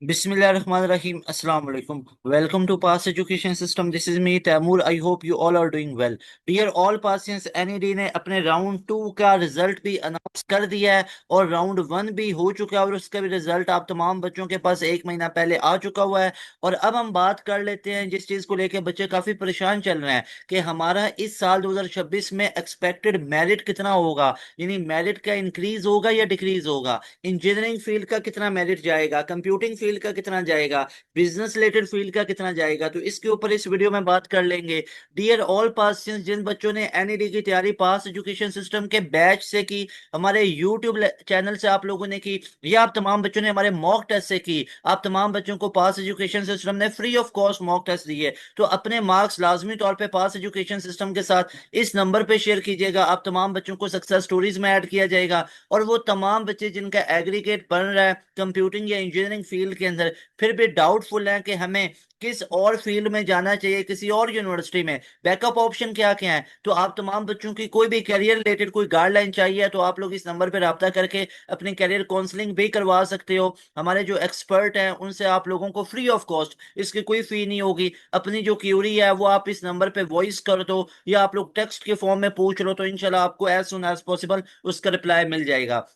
Bismillahirrahmanirrahim. Assalamu alaikum. Welcome to Pass Education System. This is me, Taimur. I hope you all are doing well. Dear all Pasians, NED ने अपने round to का result भी announce कर दिया है और round one भी हो चुका है और उसका भी रिजल्ट आप तमाम बच्चों के पास एक महीना पहले आ चुका हुआ है। और अब हम बात कर लेते हैं जिस चीज को लेकर बच्चे काफी परेशान चल रहे हैं कि हमारा इस साल 2026 में एक्सपेक्टेड मेरिट कितना होगा, यानी मेरिट का इंक्रीज होगा या डिक्रीज होगा। इंजीनियरिंग फील्ड का कितना मेरिट जाएगा, कंप्यूटिंग फील्ड का कितना जाएगा, बिजनेस रिलेटेड फील्ड का कितना जाएगा, तो इसके ऊपर इस वीडियो में बात कर लेंगे। डियर ऑल पास, जिन बच्चों ने एनईडी की तैयारी पास एजुकेशन सिस्टम के बैच से की, हमारे यूट्यूब चैनल से आप लोगों ने की, या आप तमाम बच्चों ने हमारे मॉक टेस्ट से की, आप तमाम बच्चों को पास एजुकेशन सिस्टम ने free of cost mock test दिए, तो अपने मार्क्स लाजमी तौर पे पास एजुकेशन सिस्टम के साथ इस नंबर पे शेयर कीजिएगा। आप तमाम बच्चों को सक्सेस स्टोरीज में ऐड किया जाएगा और वो तमाम बच्चे जिनका एग्रीगेट बन रहा है कंप्यूटिंग या इंजीनियरिंग फील्ड के अंदर, फिर भी डाउटफुल है कि हमें किस और फील्ड में जाना चाहिए, किसी और यूनिवर्सिटी में, बैकअप ऑप्शन क्या क्या है, तो आप तमाम बच्चों की कोई भी करियर रिलेटेड कोई गाइडलाइन चाहिए तो आप लोग इस नंबर पर रब्ता करके अपनी करियर काउंसलिंग भी करवा सकते हो। हमारे जो एक्सपर्ट हैं उनसे आप लोगों को फ्री ऑफ कॉस्ट, इसकी कोई फी नहीं होगी, अपनी जो क्यूरी है वो आप इस नंबर पे वॉइस कर दो या आप लोग टेक्स्ट के फॉर्म में पूछ लो, तो इंशाल्लाह आपको एज सुन एज पॉसिबल उसका रिप्लाई मिल जाएगा।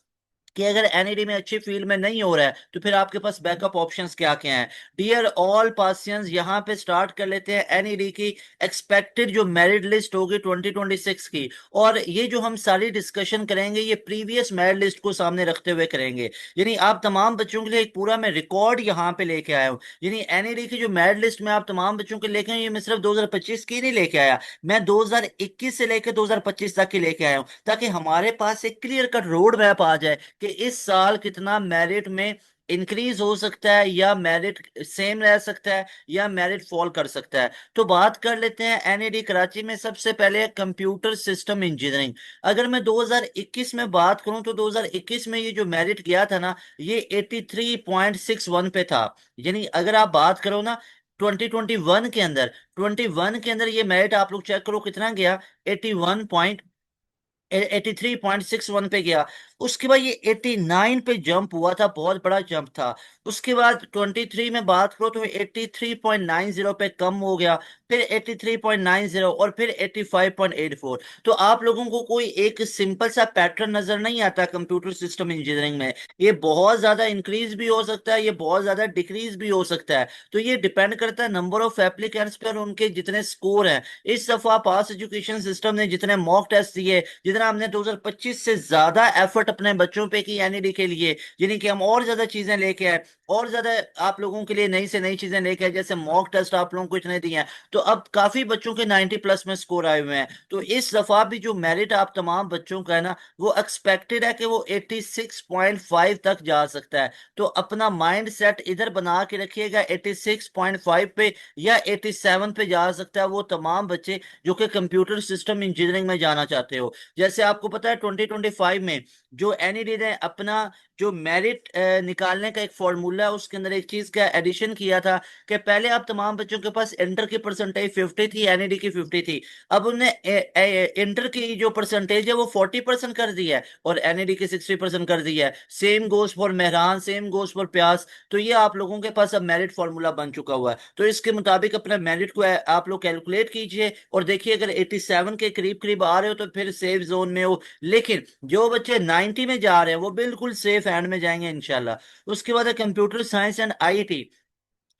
कि अगर एनईडी में अच्छी फील्ड में नहीं हो रहा है तो फिर आपके पास बैकअप ऑप्शंस क्या क्या हैं। डियर ऑल पासियंस, यहाँ पे स्टार्ट कर लेते हैं एनईडी की एक्सपेक्टेड जो मेरिट लिस्ट होगी 2026 की। और ये जो हम सारी डिस्कशन करेंगे ये प्रीवियस मेरिट लिस्ट को सामने रखते हुए करेंगे, यानी आप तमाम बच्चों के लिए एक पूरा मैं रिकॉर्ड यहाँ पे लेके आया हूँ। यानी एनईडी की जो मेरिट लिस्ट में आप तमाम बच्चों के लेके आए, ये मैं सिर्फ 2025 की नहीं लेके आया, मैं 2021 से लेकर 2025 तक की लेके आया हूँ, ताकि हमारे पास एक क्लियर कट रोड मैप आ जाए कि इस साल कितना मेरिट में इंक्रीज हो सकता है या मेरिट सेम रह सकता है या मेरिट फॉल कर सकता है। तो बात कर लेते हैं एनईडी कराची में सबसे पहले कंप्यूटर सिस्टम इंजीनियरिंग। अगर मैं 2021 में बात करूं तो 2021 में ये जो मेरिट गया था ना, ये 83.61 पे था। यानी अगर आप बात करो ना 2021 के अंदर, 21 के अंदर ये मेरिट आप लोग चेक करो कितना गया, 83.61 पे गया। उसके बाद ये 89 पे जंप हुआ था, बहुत बड़ा जंप था। उसके बाद 23 में बात करो तो 83.90 पे कम हो गया, फिर 83.90 और फिर 85.84। तो आप लोगों को कोई एक सिंपल सा पैटर्न नजर नहीं आता कंप्यूटर सिस्टम इंजीनियरिंग में, ये बहुत ज्यादा इंक्रीज भी हो सकता है, ये बहुत ज्यादा डिक्रीज भी हो सकता है। तो ये डिपेंड करता है नंबर ऑफ एप्लीकेंट्स पे और उनके जितने स्कोर हैं। इस दफा पास एजुकेशन सिस्टम ने जितने मॉक टेस्ट दिए, जितना हमने 2025 से ज्यादा एफर्ट अपने बच्चों पे की एनईडी के लिए, यानी कि हम और ज्यादा चीजें लेके आए, और ज्यादा आप लोगों के लिए नई से नई चीजें लेके आए, जैसे मॉक टेस्ट आप लोगों को इतने दिए हैं, तो अब काफी बच्चों के 90 प्लस में स्कोर आए हुए हैं। तो इस दफा भी जो मेरिट आप तमाम बच्चों का है ना, वो एक्सपेक्टेड है कि वो 86.5 तक जा सकता है। तो अपना माइंड सेट इधर बना के रखिएगा, 86.5 पे या 87 पे जा सकता है वो तमाम बच्चे जो कि कंप्यूटर सिस्टम इंजीनियरिंग में जाना चाहते हो। जैसे आपको पता है 2025 में जो एनईडी ने अपना जो मेरिट निकालने का एक फॉर्मूला है उसके अंदर एक चीज का एडिशन किया था कि पहले आप तमाम बच्चों के पास इंटर की परसेंटेज 50 थी, एनईडी की 50 थी। अब उन्होंने इंटर की जो परसेंटेज है वो 40% कर दी है और एनईडी की 60% कर दी है। Same goes for Mehran, same goes for प्यास। तो ये आप लोगों के पास अब मेरिट फॉर्मूला बन चुका हुआ है, तो इसके मुताबिक अपने मेरिट को आप लोग कैलकुलेट कीजिए और देखिए अगर 87 के करीब करीब आ रहे हो तो फिर सेफ जोन में हो। लेकिन जो बच्चे 90 में जा रहे हैं वो बिल्कुल सेफ हैंड में जाएंगे इंशाल्लाह। उसके बाद है कंप्यूटर साइंस एंड आईटी।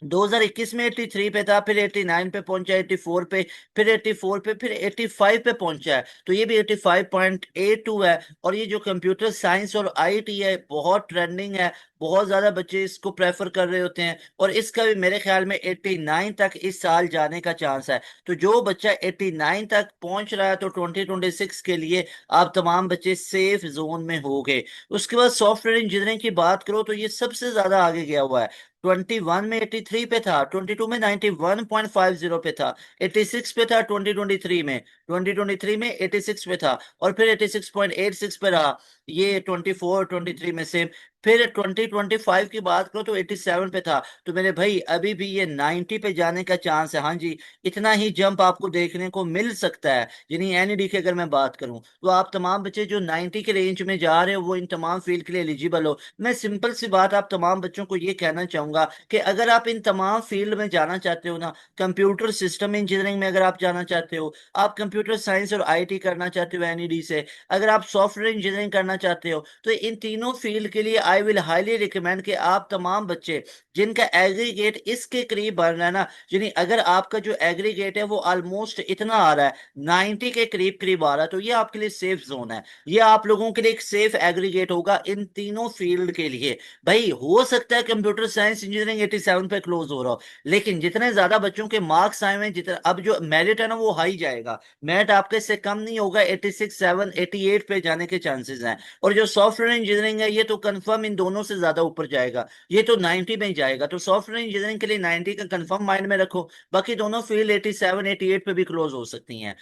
2021 में 83 पे था, फिर 89 पे पहुंचा, 84 पे, फिर 84 पे, फिर 85 पे पहुंचा है, तो ये भी 85.82 है। और ये जो कंप्यूटर साइंस और आईटी है बहुत ट्रेंडिंग है, बहुत ज्यादा बच्चे इसको प्रेफर कर रहे होते हैं और इसका भी मेरे ख्याल में 89 तक इस साल जाने का चांस है। तो जो बच्चा 89 तक पहुंच रहा है तो 2026 के लिए आप तमाम बच्चे सेफ जोन में हो गए। उसके बाद सॉफ्टवेयर इंजीनियरिंग की बात करो तो ये सबसे ज्यादा आगे गया हुआ है। 21 में 83 पे था, 22 में 91.50 पे था, 86 पे था 2023 में, 2023 में 86 पे था और फिर 86.86 पे रहा। ये 24 23 में से। फिर 2025 की बात करो तो 87 पे था। तो मेरे भाई अभी भी ये 90 पे जाने का चांस है, हाँ जी। इतना ही जंप आपको देखने को मिल सकता है। यानी एनईडी की अगर मैं बात करूं तो आप तमाम बच्चे जो 90 के रेंज में जा रहे हो वो इन तमाम फील्ड के लिए एलिजिबल हो। मैं सिंपल सी बात आप तमाम बच्चों को ये कहना चाहूंगा कि अगर आप इन तमाम फील्ड में जाना चाहते हो ना, कंप्यूटर सिस्टम इंजीनियरिंग में अगर आप जाना चाहते हो, आप कंप्यूटर साइंस और आईटी करना चाहते हो एनईडी से, अगर आप सॉफ्टवेयर इंजीनियरिंग करना चाहते हो, तो इन तीनों फील्ड के लिए आई विल हाईली रिकमेंड कि आप तमाम बच्चे जिनका एग्रीगेट इसके करीब बन रहा है ना, यानी अगर आपका जो एग्रीगेट है वो ऑलमोस्ट इतना आ रहा है, 90 के करीब करीब आ रहा है, तो ये आपके लिए सेफ जोन है। ये आप लोगों के लिए एक सेफ एग्रीगेट होगा इन तीनों फील्ड के लिए। भाई हो सकता है कंप्यूटर साइंस इंजीनियरिंग 87 पे क्लोज हो रहा हो, लेकिन जितने ज्यादा बच्चों के मार्क्स आए हुए हैं, जितना अब जो मेरिट है ना वो हाई जाएगा। मेरिट आपके से कम नहीं होगा, 86 7 88 पे जाने के चांसेस हैं। और जो सॉफ्टवेयर इंजीनियरिंग है ये तो कंफर्म इन दोनों से ज्यादा ऊपर जाएगा, ये तो 90 में ही जाएगा। तो सॉफ्टवेयर इंजीनियरिंग के लिए 90 का कंफर्म माइंड में रखो। बाकी दोनों फील्ड 87 88 पे भी क्लोज हो सकती हैं।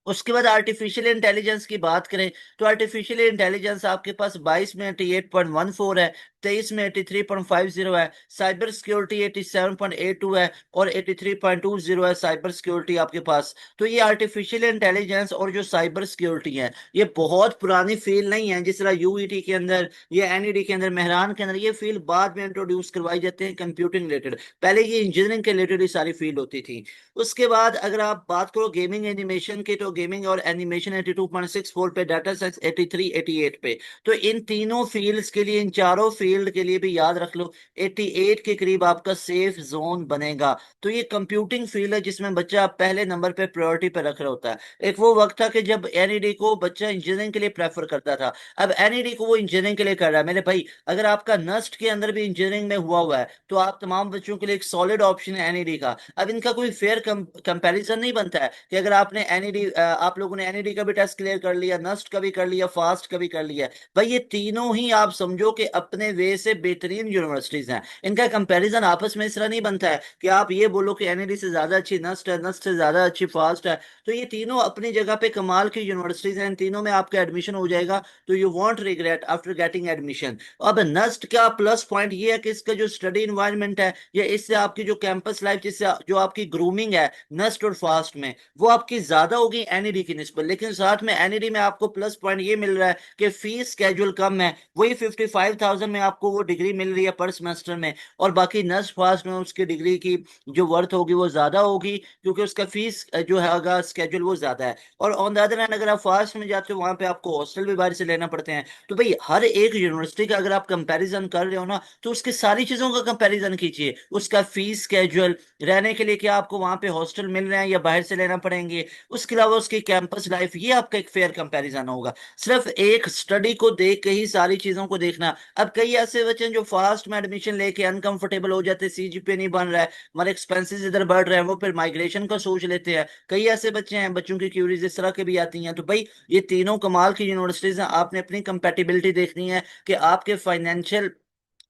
उसके बाद आर्टिफिशियल इंटेलिजेंस की बात करें तो आर्टिफिशियल इंटेलिजेंस आपके पास 22 में 88.14 है, 23 में 83.50 है, साइबर सिक्योरिटी 87.82 है, और 83.20 है साइबर सिक्योरिटी आपके पास। तो ये आर्टिफिशियल इंटेलिजेंस और जो साइबर सिक्योरिटी है ये बहुत पुरानी फील्ड नहीं है, जिस तरह यूईटी के अंदर या एनईडी के अंदर, मेहरान के अंदर ये फील्ड बाद में इंट्रोड्यूस करवाई जाते हैं कंप्यूटिंग रिलेटेड। पहले ये इंजीनियरिंग के रिलेटेड ही सारी फील्ड होती थी। उसके बाद अगर आप बात करो गेमिंग एनिमेशन की, तो गेमिंग और एनिमेशन 82.64 पे, डाटा साइंस 83 88 पे। तो इन तीनों फील्ड्स के लिए, इन चारों फील्ड के लिए भी याद रख लो 88 के करीब आपका सेफ जोन बनेगा। तो ये कंप्यूटिंग फील्ड है जिसमें बच्चा पहले नंबर पे प्रायोरिटी पे रख रहा होता है। एक वो वक्त था कि जब एनईडी को बच्चा इंजीनियरिंग के लिए प्रेफर करता था, अब एनईडी को वो इंजीनियरिंग के लिए कर रहा है। मेरे भाई अगर आपका नस्ट के अंदर भी इंजीनियरिंग में हुआ है तो आप तमाम बच्चों के लिए एक सॉलिड ऑप्शन है एनईडी का। अब इनका कोई फेयर कंपैरिजन नहीं बनता है कि अगर आपने एनईडी, आप लोगों ने एनईडी का भी टेस्ट क्लियर कर लिया, नस्ट का भी कर लिया, फास्ट का भी कर लिया, भाई ये तीनों ही आप समझो कि अपने वे से बेहतरीन यूनिवर्सिटीज हैं। इनका कंपैरिजन आपस में इस तरह नहीं बनता है कि आप ये बोलो कि एनईडी से ज्यादा अच्छी नस्ट है, नस्ट से ज्यादा अच्छी फास्ट है। तो ये तीनों अपनी जगह पे कमाल की यूनिवर्सिटीज हैं, इन तीनों में आपका एडमिशन हो जाएगा। तो you want regret after getting admission. अब नस्ट का प्लस पॉइंट ये है कि इसका जो स्टडी इन्वायरमेंट है, या इससे आपकी जो कैंपस लाइफ, जिससे जो आपकी ग्रूमिंग है नस्ट और फास्ट में, वो आपकी ज्यादा होगी एनईडी की निस्बत। लेकिन साथ में एनईडी में आपको प्लस पॉइंट ये मिल रहा है कि फीस स्केड्यूल कम है, वही 55,000 में आपको वो डिग्री मिल रही है पर सेमेस्टर में। और बाकी नस्ट फास्ट में उसकी डिग्री की जो वर्थ होगी वो ज्यादा होगी, क्योंकि उसका फीस जो है स्केड्यूल वो ज्यादा है। और ऑन द अदर हैंड अगर आप फास्ट में जाते हो वहां पे आपको हॉस्टल भी बाहर से लेना पड़ते हैं। तो भाई हर एक यूनिवर्सिटी का अगर आप कंपैरिजन कर रहे हो ना, तो उसकी सारी चीजों का कंपैरिजन कीजिए। उसका फीस स्केड्यूल, रहने के लिए क्या आपको वहां पे हॉस्टल मिल रहे हैं या बाहर से लेना पड़ेंगे, उसके अलावा उसकी कैंपस लाइफ, ये आपका एक फेयर कंपैरिजन होगा। सिर्फ एक स्टडी को देख के ही सारी चीजों को देखना। अब कई ऐसे बच्चे हैं जो फास्ट में एडमिशन लेके अनकंफर्टेबल हो जाते हैं, सीजीपीए नहीं बन रहा है, हमारे एक्सपेंसेस इधर बढ़ रहे हैं, वो फिर माइग्रेशन का सोच लेते हैं। कई ऐसे बच्चे हैं, बच्चों की क्यूरीज इस तरह के भी आती हैं। तो भाई ये तीनों कमाल की यूनिवर्सिटीज हैं, आपने अपनी कंपेटिबिलिटी देखनी है कि आपके फाइनेंशियल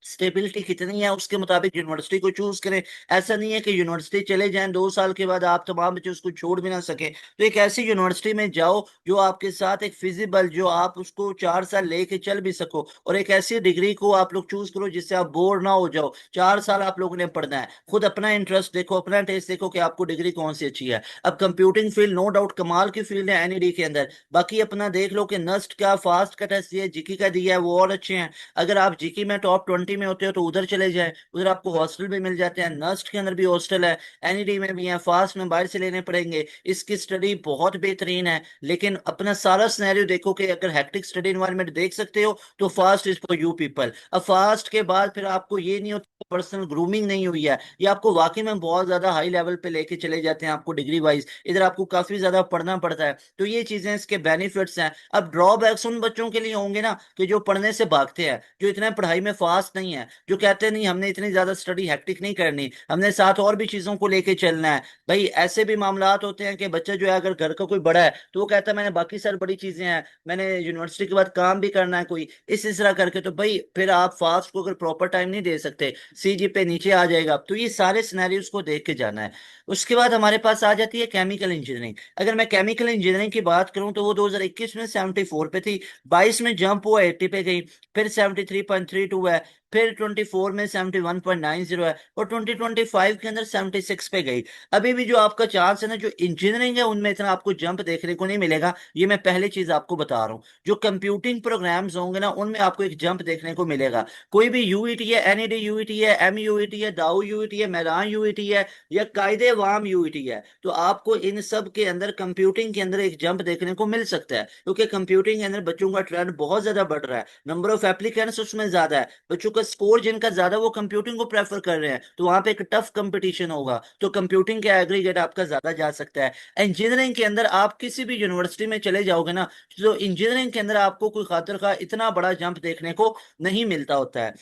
स्टेबिलिटी कितनी है, उसके मुताबिक यूनिवर्सिटी को चूज करें। ऐसा नहीं है कि यूनिवर्सिटी चले जाएं 2 साल के बाद आप तमाम बच्चे उसको छोड़ भी ना सके। तो एक ऐसी यूनिवर्सिटी में जाओ जो आपके साथ एक फिजिबल, जो आप उसको 4 साल लेके चल भी सको, और एक ऐसी डिग्री को आप लोग चूज करो जिससे आप बोर ना हो जाओ। 4 साल आप लोगों ने पढ़ना है, खुद अपना इंटरेस्ट देखो, अपना टेस्ट देखो कि आपको डिग्री कौन सी अच्छी है। अब कंप्यूटिंग फील्ड नो डाउट कमाल की फील्ड है एनईडी के अंदर। बाकी अपना देख लो कि नस्ट का, फास्ट का टेस्ट दिया, जीकी का दिया है, वो और अच्छे हैं। अगर आप जीकी में टॉप 20 में होते हो तो उधर चले जाए, उधर आपको हॉस्टल भी मिल जाते हैं, नस्ट के अंदर भी हॉस्टल है, एनईडी में भी है, फास्ट में बाहर से लेने पड़ेंगे। इसकी स्टडी बहुत बेहतरीन है। लेकिन अपना सारा सिनेरियो देखो कि अगर हेक्टिक स्टडी इन्वायरमेंट देख सकते हो तो fast is for you people. अब फास्ट के बाद फिर आपको ये नहीं होता, पर्सनल ग्रूमिंग नहीं हुई है, ये आपको वाकई में बहुत ज्यादा हाई लेवल पे लेके चले जाते हैं आपको डिग्री वाइज। इधर आपको काफी ज्यादा पढ़ना पड़ता है। तो ये चीजें इसके बेनिफिट्स हैं। अब ड्रॉबैक्स उन बच्चों के लिए होंगे ना कि जो पढ़ने से भागते हैं, जो इतना पढ़ाई में फास्ट नहीं है, जो कहते हैं नहीं हमने इतनी ज्यादा स्टडी हेक्टिक नहीं करनी, हमने साथ और भी चीजों को लेके चलना है। भाई ऐसे भी मामलात होते हैं कि बच्चा जो है अगर घर का कोई बड़ा है तो वो कहता है मैंने बाकी सारी बड़ी चीजें हैं, मैंने यूनिवर्सिटी के बाद काम भी करना है कोई, इस तरह करके, तो भाई फिर आप फास्ट को अगर प्रॉपर टाइम नहीं दे सकते, सीजी पे नीचे आ जाएगा। तो ये सारे सिनेरियोज को देख के जाना है। उसके बाद हमारे पास आ जाती है केमिकल इंजीनियरिंग। अगर मैं केमिकल इंजीनियरिंग की बात करूं तो वो 2021 में 74 पे थी, 22 में जंप हुआ 80 पे गई, फिर 73.32 है, फिर 24 में 71.90 है, और 2025 के अंदर 76 पे गई। अभी भी जो आपका चांस है ना, जो इंजीनियरिंग है उनमें इतना आपको जंप देखने को नहीं मिलेगा, ये मैं पहले चीज आपको बता रहा हूँ। जो कंप्यूटिंग प्रोग्राम्स होंगे ना उनमें आपको एक जंप देखने को मिलेगा। कोई भी यूईटी है, एनईडी यूईटी है, एम यूईटी है, दाऊ यूईटी है, मैदान यूईटी है, या कायदे वाम यूईटी है, तो आपको इन सब के अंदर कंप्यूटिंग के अंदर एक जंप देखने को मिल सकता है, क्योंकि कंप्यूटिंग के अंदर बच्चों का ट्रेंड बहुत ज्यादा बढ़ रहा है, नंबर ऑफ एप्लीकेंट्स उसमें ज्यादा है, बच्चों का स्कोर जिनका ज्यादा वो कंप्यूटिंग को प्रेफर कर रहे हैं, तो वहां पे एक टफ कंपटीशन होगा, तो कंप्यूटिंग के एग्रीगेट आपका ज्यादा जा सकता है। इंजीनियरिंग के अंदर आप किसी भी यूनिवर्सिटी में चले जाओगे ना, तो इंजीनियरिंग के अंदर आपको कोई खातर का इतना बड़ा जंप देखने को नहीं मिलता होता है।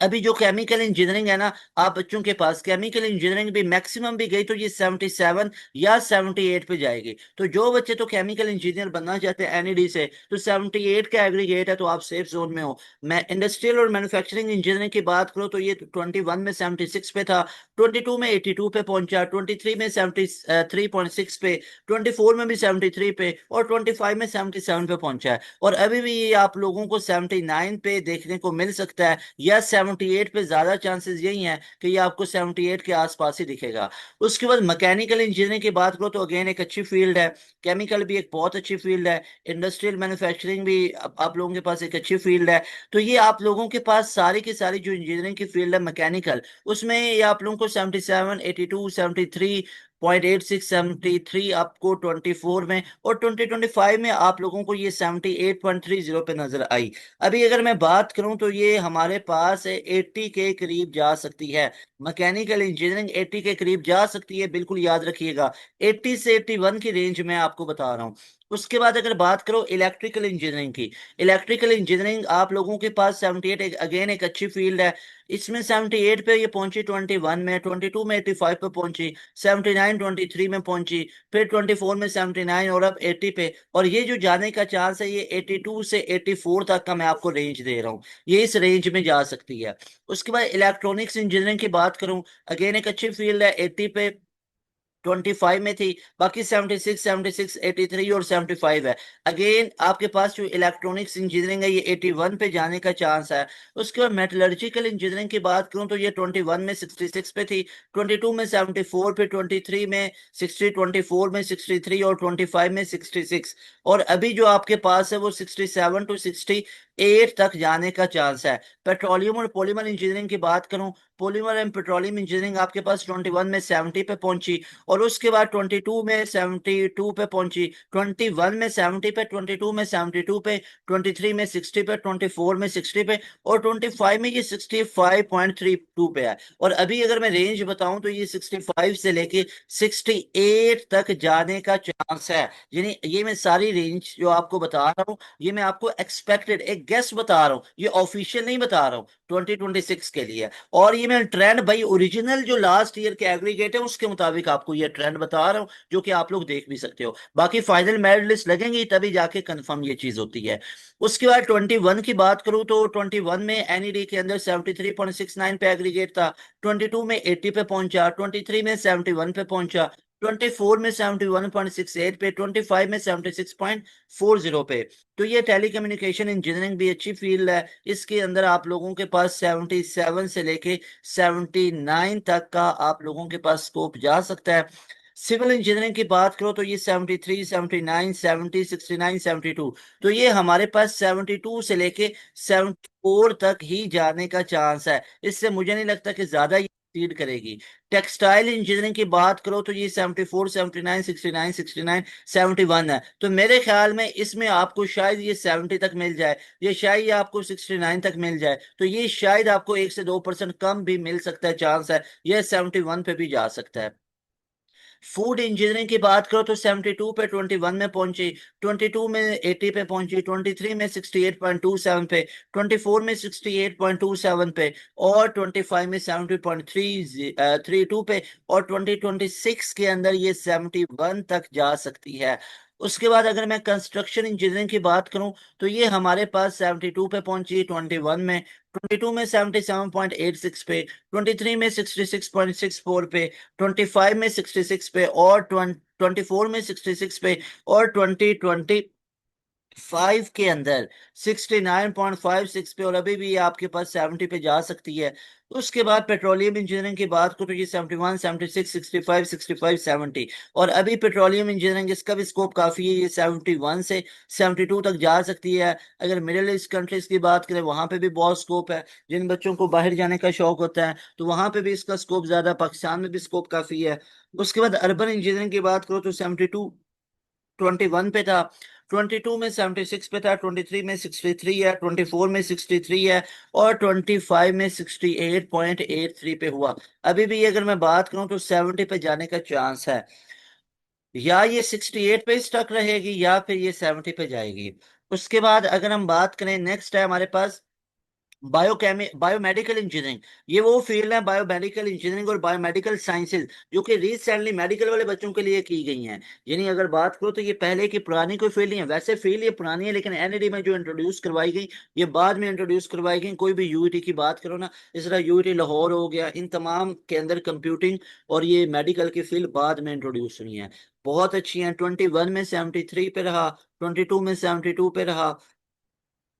अभी जो केमिकल इंजीनियरिंग है ना, आप बच्चों के पास केमिकल इंजीनियरिंग भी मैक्सिमम भी गई तो ये 77 या 78 पे जाएगी। तो जो बच्चे तो केमिकल इंजीनियर बनना चाहते हैं एनईडी से, तो 78 का एग्रीगेट है, तो आप सेफ जोन में हो। मैं इंडस्ट्रियल और मैन्युफैक्चरिंग इंजीनियरिंग की बात करूँ तो ये 21 में 76 पे था, 22 में 82 पे पहुंचा, 23 में 73.6 पे, 24 में भी 73 पे, और 25 में 77 पे पहुंचा है। और अभी भी ये आप लोगों को 79 पे देखने को मिल सकता है, या 78 पे, ज्यादा चांसेस यही हैं कि ये आपको 78 के आसपास ही दिखेगा। उसके बाद मैकेनिकल इंजीनियरिंग की बात करो तो अगेन एक अच्छी फील्ड है, केमिकल भी एक बहुत अच्छी फील्ड है, इंडस्ट्रियल मैन्युफैक्चरिंग भी आप लोगों के पास एक अच्छी फील्ड है। तो ये आप लोगों के पास सारी की सारी जो इंजीनियरिंग की फील्ड है मैकेनिकल, उसमें ये आप लोगों को 77, 82, 73.86, 73 आपको 24 में, और 2025 में आप लोगों को ये 78.30 पे नजर आई। अभी अगर मैं बात करूं तो ये हमारे पास 80 के करीब जा सकती है, मैकेनिकल इंजीनियरिंग 80 के करीब जा सकती है, बिल्कुल याद रखिएगा। 80 से 81 की रेंज में आपको बता रहा हूँ। उसके बाद अगर बात करो इलेक्ट्रिकल इंजीनियरिंग की, इलेक्ट्रिकल इंजीनियरिंग आप लोगों के पास 78 अगेन एक अच्छी फील्ड है। इसमें 78 पे ये पहुंची, 21 में, 22 में 85 पे पहुंची, 79 23 में पहुंची, फिर 24 में 79, और अब 80 पे। और ये जो जाने का चांस है ये 82 से 84 तक का मैं आपको रेंज दे रहा हूँ, ये इस रेंज में जा सकती है। उसके बाद इलेक्ट्रॉनिक्स इंजीनियरिंग की बात करूं, अगेन एक अच्छी फील्ड है, 80 पे 25 में थी, बाकी 76, 76, 83 और 75 है। अगेन आपके पास जो इलेक्ट्रॉनिक्स इंजीनियरिंग है ये 81 पे जाने का चांस है। उसके बाद मेटलर्जिकल इंजीनियरिंग की बात करूं तो ये 21 में 66 पे थी, 22 में 74 पे, 23 में 60, 24 में 63, और 25 में 66। और अभी जो आपके पास है वो 67 टू 68 तक जाने का चांस है। पेट्रोलियम और पॉलीमर इंजीनियरिंग की बात करूं, पॉलीमर एंड पेट्रोलियम इंजीनियरिंग आपके पास 21 में 70 पे पहुंची, और उसके बाद 22 में 72 पे पहुंची, 21 में 70 पे, 22 में 72 पे, 23 में 60 पे, 24 में 60 पे, और 25 में ये 65.32 पे है। और अभी अगर मैं रेंज बताऊं तो ये 65 से लेके 68 तक जाने का चांस है। यानी ये मैं सारी रेंज जो आपको बता रहा हूँ ये मैं आपको एक्सपेक्टेड एक गेस बता रहा हूँ, ये ऑफिशियल नहीं बता रहा हूँ 2026 के लिए। और ये मैं ट्रेंड भाई ओरिजिनल जो लास्ट ईयर के एग्रीगेट है उसके मुताबिक आपको ये ट्रेंड बता रहा हूँ, जो कि आप लोग देख भी सकते हो। बाकी फाइनल मेरिट लिस्ट लगेंगी तभी जाके कंफर्म ये चीज होती है। उसके बाद 21 की बात करूं तो 21 में एनईडी के अंदर 73.69 पे एग्रीगेट था, 22 में 80 पे पहुंचा, 23 में 71 पे पहुंचा, 24 में 71.68 पे, 25 में 76.40 पे। तो ये टेलीकम्युनिकेशन इंजीनियरिंग भी अच्छी फील्ड है, इसके अंदर आप लोगों के पास 77 से लेके 79 तक का आप लोगों के पास स्कोप जा सकता है। सिविल इंजीनियरिंग की बात करो तो ये 73, 79, 70, 69, 72, तो ये हमारे पास 72 से लेके 74 तक ही जाने का चांस है, इससे मुझे नहीं लगता कि ज्यादा ये exceed करेगी। टेक्सटाइल इंजीनियरिंग की बात करो तो ये 74, 79, 69, 69, 71 है, तो मेरे ख्याल में इसमें आपको शायद ये 70 तक मिल जाए, ये शायद ये आपको 69 तक मिल जाए, तो ये शायद आपको 1 से 2% कम भी मिल सकता है चांस है, ये 71 पे भी जा सकता है। फूड इंजीनियरिंग की बात करो तो 72 पे 21 में पहुंची, 22 में 80 पे पहुंची, 23 में 68.27 पे, 24 में 68.27 पे, और 25 में 70.32 पे, और 2026 के अंदर ये 71 तक जा सकती है। उसके बाद अगर मैं कंस्ट्रक्शन इंजीनियरिंग की बात करूं तो ये हमारे पास 72 पे पहुंची 21 में, 22 में 77.86 पे, 23 में 66.64 पे, 25 में 66 पे, और 24 में 66 पे, और 2025 के अंदर 69.56 पे, और अभी भी ये आपके पास 70 पे जा सकती है। उसके बाद पेट्रोलियम इंजीनियरिंग की बात करो तो ये 71, 76, 65, 65, 70, और अभी पेट्रोलियम इंजीनियरिंग इसका भी स्कोप काफी है, ये 71 से 72 तक जा सकती है। अगर मिडिल ईस्ट कंट्रीज की बात करें वहां पे भी बहुत स्कोप है, जिन बच्चों को बाहर जाने का शौक होता है तो वहां पे भी इसका स्कोप ज्यादा, पाकिस्तान में भी स्कोप काफी है। उसके बाद अर्बन इंजीनियरिंग की बात करो तो 72 21 पे था, 22 में 76 पे था, 23 में 63 है, 24 में 63 है, और 25 में 68.83 पे हुआ। अभी भी अगर मैं बात करूं तो 70 पे जाने का चांस है, या ये 68 पे स्टक रहेगी या फिर ये 70 पे जाएगी। उसके बाद अगर हम बात करें, नेक्स्ट है हमारे पास बायोमेडिकल इंजीनियरिंग। ये वो फील्ड है, बायोमेडिकल इंजीनियरिंग और बायोमेडिकल साइंसेज, जो कि रिसेंटली मेडिकल वाले बच्चों के लिए की गई हैं। यानी अगर बात करो तो ये पहले की पुरानी कोई फील्ड नहीं है, वैसे फील्ड ये पुरानी है लेकिन एनईडी में जो इंट्रोड्यूस करवाई गई ये बाद में इंट्रोड्यूस करवाई गई। कोई भी यूईटी की बात करो ना, इस तरह यूईटी लाहौर हो गया, इन तमाम के अंदर कंप्यूटिंग और ये मेडिकल की फील्ड बाद में इंट्रोड्यूस हुई है। बहुत अच्छी है। 21 में 73 पे रहा, 22 में 72 पे रहा,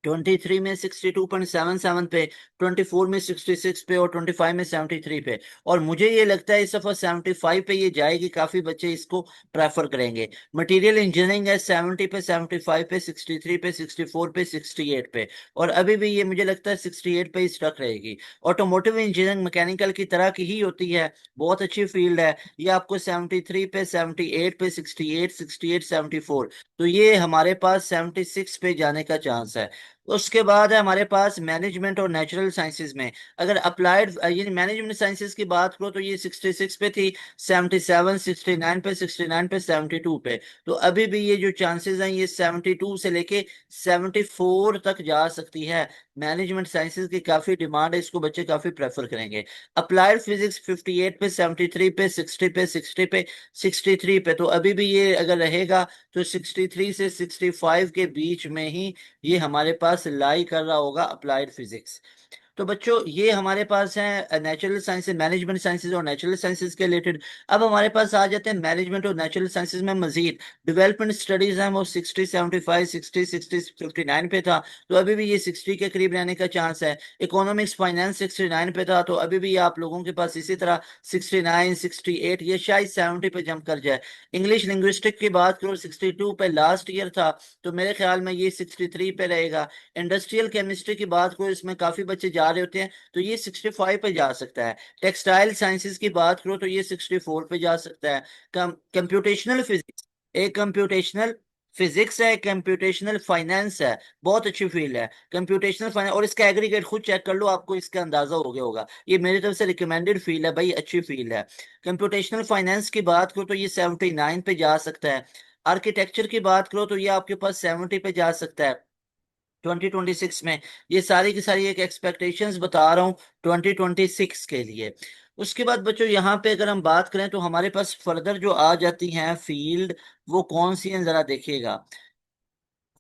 23 में 62.77 पे, 24 में 66 पे, और 25 में 73 पे। और मुझे ये लगता है इस दफा 75 पे ये जाएगी, काफी बच्चे इसको प्रेफर करेंगे। मटेरियल इंजीनियरिंग है 70 पे, 75 पे, 63 पे, 64 पे, 68 पे, और अभी भी ये मुझे लगता है 68 पे ही स्टक रहेगी। ऑटोमोटिव इंजीनियरिंग मैकेनिकल की तरह की ही होती है, बहुत अच्छी फील्ड है। ये आपको 73 पे, 78 पे, 68, 68, 74, तो ये हमारे पास 76 पे जाने का चांस है। उसके बाद है हमारे पास मैनेजमेंट और नेचुरल साइंसेज में, अगर अप्लाइड यानी मैनेजमेंट साइंसेज की बात करो तो ये 66 पे थी, 77, 69 पे, 69 पे, 72 पे। तो अभी भी ये जो चांसेस हैं ये 72 से लेके 74 तक जा सकती है। मैनेजमेंट साइंसेज की काफी डिमांड है, इसको बच्चे काफी प्रेफर करेंगे। अप्लाइड फिजिक्स 58 पे, 73 पे, 60 पे, 60 पे, 63 पे, तो अभी भी ये अगर रहेगा तो 63 से 65 के बीच में ही ये हमारे पास लाई कर रहा होगा अप्लाइड फिजिक्स। तो बच्चों ये हमारे पास है नेचुरल साइंसेज, मैनेजमेंट साइंसेज और नेचुरल साइंसेज के रिलेटेड। अब हमारे पास आ जाते हैं मैनेजमेंट और नेचुरल साइंसेज में मजीद डेवलपमेंट स्टडीज हैं, वो 60, 75, 60, 60, 59 पे था, तो अभी भी ये 60 के करीब रहने का चांस है। इकोनॉमिक्स फाइनेंस 69 पे था, तो अभी भी आप लोगों के पास इसी तरह 69, 68, ये शायद 70 पे जंप कर जाए। इंग्लिश लिंग्विस्टिक की बात करो 62 पे लास्ट ईयर था, तो मेरे ख्याल में ये 63 पे रहेगा। इंडस्ट्रियल केमिस्ट्री की बात करो, इसमें काफी बच्चे जा रहे होते हैं, तो ये 65 पे जा सकता है। टेक्सटाइल साइंसेज की बात करो तो ये 64 पे जा सकता है। कंप्यूटेशनल फिजिक्स, एक कंप्यूटेशनल फिजिक्स है, कंप्यूटेशनल फाइनेंस है, बहुत अच्छी फील्ड है कंप्यूटेशनल फाइनेंस, और इसका एग्रीगेट खुद चेक कर लो, आपको इसका अंदाजा हो गया होगा। ये मेरी तरफ से रिकमेंडेड फील्ड है भाई, अच्छी फील्ड है। कंप्यूटेशनल फाइनेंस की बात करो तो ये 79 पे जा सकता है। आर्किटेक्चर की बात करो तो ये आपके पास 70 पे जा सकता है 2026 में। ये सारी की सारी एक एक्सपेक्टेशंस बता रहा हूँ 2026 के लिए। उसके बाद बच्चों यहाँ पे अगर हम बात करें तो हमारे पास फर्दर जो आ जाती हैं फील्ड, वो कौन सी हैं जरा देखिएगा।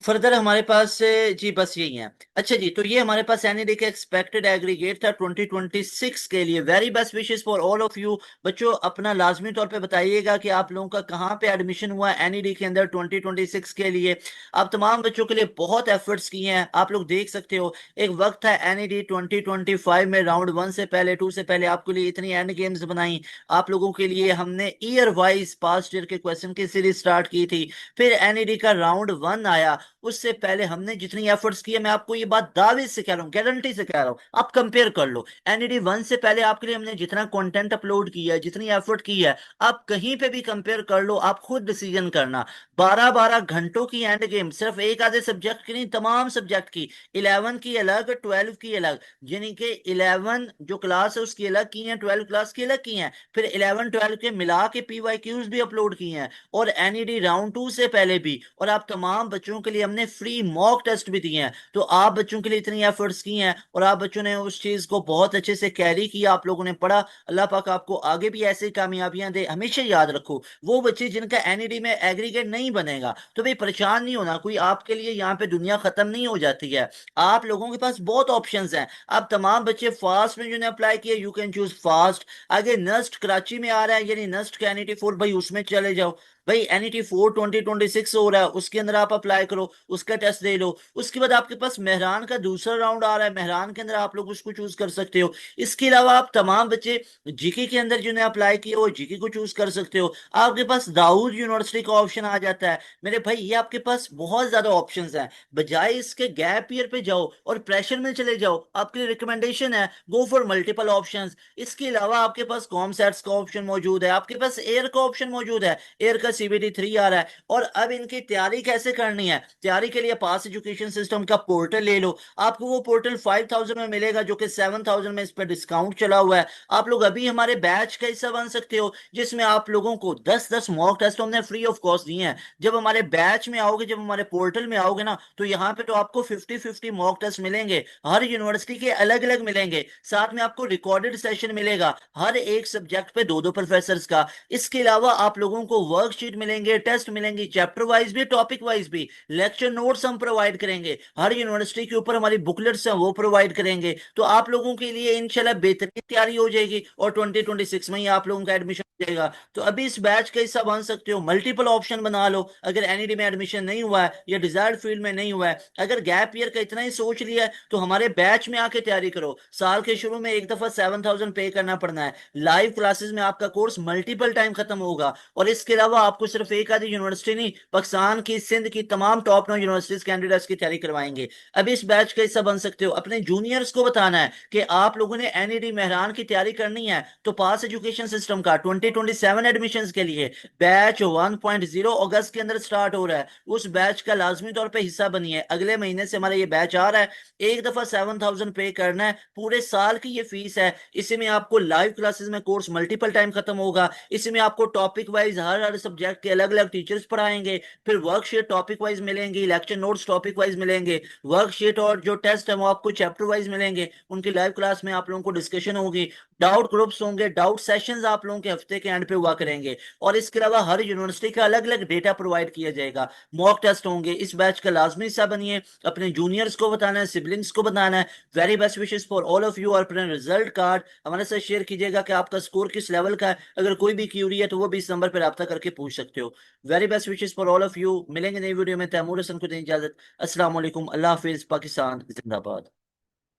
फर्दर हमारे पास जी बस यही है। अच्छा जी, तो ये हमारे पास एनईडी का एक्सपेक्टेड एग्रीगेट था 2026 के लिए। Very best wishes for all of you बच्चों, अपना लाजमी तौर पे बताइएगा कि आप लोगों का कहाँ पे एडमिशन हुआ है एनईडी के अंदर 2026 के लिए। आप तमाम बच्चों के लिए बहुत एफर्ट्स किए हैं, आप लोग देख सकते हो। एक वक्त था एनईडी 2025 में राउंड वन से पहले, टू से पहले आपके लिए इतनी एंड गेम्स बनाई, आप लोगों के लिए हमने ईयर वाइज पास्ट ईयर के क्वेश्चन की सीरीज स्टार्ट की थी। फिर एनईडी का राउंड वन आया, उससे पहले हमने जितनी एफर्ट्स किए, मैं आपको ये बात दावे से कह रहा हूँ, गारंटी से कह रहा हूँ, आप कंपेयर कर लो। एनईडी वन से पहले आपके लिए हमने जितना कंटेंट अपलोड किया है, जितनी एफर्ट की है, आप कहीं पे भी कंपेयर कर लो, आप खुद डिसीजन करना। 12-12 घंटों की एंड गेम सिर्फ एक आधे सब्जेक्ट की नहीं, तमाम सब्जेक्ट की। 11 की अलग, 12 की अलग, यानी कि 11 जो क्लास है उसकी अलग की है, 12 क्लास की अलग की है, फिर 11-12 के मिला के PYQs भी अपलोड किए हैं, और एनईडी राउंड टू से पहले भी। और आप तमाम बच्चों के लिए हमने फ्री मॉक टेस्ट भी दिए हैं। तो आप बच्चों के लिए इतनी एफर्ट्स की हैं, और आप बच्चों ने उस चीज को बहुत अच्छे से कैरी किया, आप लोगों ने पढ़ा। अल्लाह पाक आपको आगे भी ऐसी कामयाबियां दे। हमेशा याद रखो, वो बच्चे जिनका एनईडी में एग्रीगेट नहीं बनेगा, तो भाई परेशान नहीं होना, कोई आपके लिए यहाँ पे दुनिया खत्म नहीं हो जाती है। आप लोगों के पास बहुत ऑप्शंस हैं। आप तमाम बच्चे फास्ट में जिन्हें अप्लाई किए, यू कैन चूज फास्ट। आगे नस्ट कराची में आ रहा है, यानी नस्ट का एनईटी फोर, भाई उसमें चले जाओ। भाई एनईटी फोर 2026 हो रहा है, उसके अंदर आप अप्लाई करो, उसका टेस्ट दे लो। उसके बाद आपके पास मेहरान का दूसरा राउंड आ रहा है, मेहरान के अंदर आप लोग उसको चूज कर सकते हो। इसके अलावा आप तमाम बच्चे जीके के अंदर जिन्हें अप्लाई किया वो जीके को चूज कर सकते हो। आपके पास दाऊद यूनिवर्सिटी का ऑप्शन आ जाता है। मेरे भाई ये आपके पास बहुत ज्यादा ऑप्शंस हैं। बजाय इसके गैप ईयर पे जाओ और प्रेशर में चले जाओ, आपके लिए रिकमेंडेशन है, गो फॉर मल्टीपल ऑप्शंस। इसके अलावा आपके पास कॉमसेट्स का ऑप्शन मौजूद है, आपके पास एयर का ऑप्शन मौजूद है, एयर का CBT 3 आ रहा है। और अब इनकी तैयारी कैसे करनी है, तैयारी के लिए पास एजुकेशन सिस्टम का पोर्टल ले लो। आपको वो पोर्टल 5000 में मिलेगा, जो कि 7000 में इस पर डिस्काउंट चला हुआ है। आप लोग अभी हमारे बैच का हिस्सा बन सकते हो, जिसमें आप लोगों को 10-10 मॉक टेस्ट हमने फ्री ऑफ कॉस्ट दिए हैं। जब हमारे बैच में आओगे, जब हमारे पोर्टल में आओगे ना, तो यहाँ पे तो आपको 50-50 मॉक टेस्ट मिलेंगे, हर यूनिवर्सिटी के अलग अलग मिलेंगे। साथ में आपको रिकॉर्डेड सेशन मिलेगा, हर एक सब्जेक्ट पे दो दो प्रोफेसर का। इसके अलावा आप लोगों को वर्कशीट मिलेंगे, टेस्ट मिलेंगे, चैप्टर वाइज भी, टॉपिक वाइज भी। लेक्चर नोट्स हम प्रोवाइड करेंगे, हर यूनिवर्सिटी के ऊपर हमारी बुकलेट्स हैं वो प्रोवाइड करेंगे। तो आप लोगों के लिए इंशाल्लाह बेहतरीन तैयारी हो जाएगी, और 2026 में ही आप लोगों का एडमिशन हो जाएगा। तो अभी इस बैच का हिस्सा बन सकते हो, मल्टीपल ऑप्शन बना लो। अगर एनईडी में एडमिशन नहीं हुआ है या डिजायर्ड फील्ड में नहीं हुआ है, अगर गैप ईयर का इतना ही सोच लिया है, तो हमारे बैच में आके तैयारी करो। साल के शुरू में एक दफा 7000 पे करना पड़ना है। लाइव क्लासेस में आपका कोर्स मल्टीपल टाइम खत्म होगा। और इसके अलावा आपको सिर्फ एक आधी यूनिवर्सिटी नहीं, पाकिस्तान की, सिंध की तमाम टॉप 9 यूनिवर्सिटीज कैंडिडेट्स की तैयारी करवाएंगे। अब इस बैच का हिस्सा बन सकते हो। अपने जूनियर्स को बताना है कि आप लोगों ने एनईडी मेहरान की तैयारी करनी है, तो पास एजुकेशन सिस्टम का 2027 एडमिशन के लिए बैच 1.0 अगस्त के अंदर स्टार्ट हो रहा है। उस बैच का लाजमी तौर पर हिस्सा बनिए। अगले महीने से हमारा ये बैच आ रहा है। एक दफा 7000 पे करना है, पूरे साल की ये फीस है। इसी में आपको लाइव क्लासेस में कोर्स मल्टीपल टाइम खत्म होगा। इसी में आपको टॉपिक वाइज हर हर सब्जेक्ट के अलग अलग टीचर्स पढ़ाएंगे। फिर वर्कशीट टॉपिक वाइज मिलेंगी, लेक्चर नोट्स टॉपिक वाइज मिलेंगे, वर्कशीट और जो टेस्ट है वो आपको चैप्टर वाइज मिलेंगे। उनकी लाइव क्लास में आप लोगों को डिस्कशन होगी, डाउट ग्रुप्स होंगे, डाउट सेशंस आप लोगों के हफ्ते के एंड पे हुआ करेंगे। और इसके अलावा हर यूनिवर्सिटी का अलग अलग डेटा प्रोवाइड किया जाएगा, मॉक टेस्ट होंगे। इस बैच का लाजमी हिस्सा बनिए। अपने जूनियर्स को बताना है, सिबलिंग्स को बताना है। Very best wishes for all of you. और अपना रिजल्ट कार्ड हमारे साथ शेयर कीजिएगा कि आपका स्कोर किस लेवल का है। अगर कोई भी क्यूरी है तो वो भी इस नंबर पर रब्ता करके पूछ सकते हो। Very best wishes for all of you. मिलेंगे नई वीडियो में। तैमूर हसन को दें इजाजत। अस्सलाम वालेकुम, अल्लाह हाफिज, पाकिस्तान जिंदाबाद।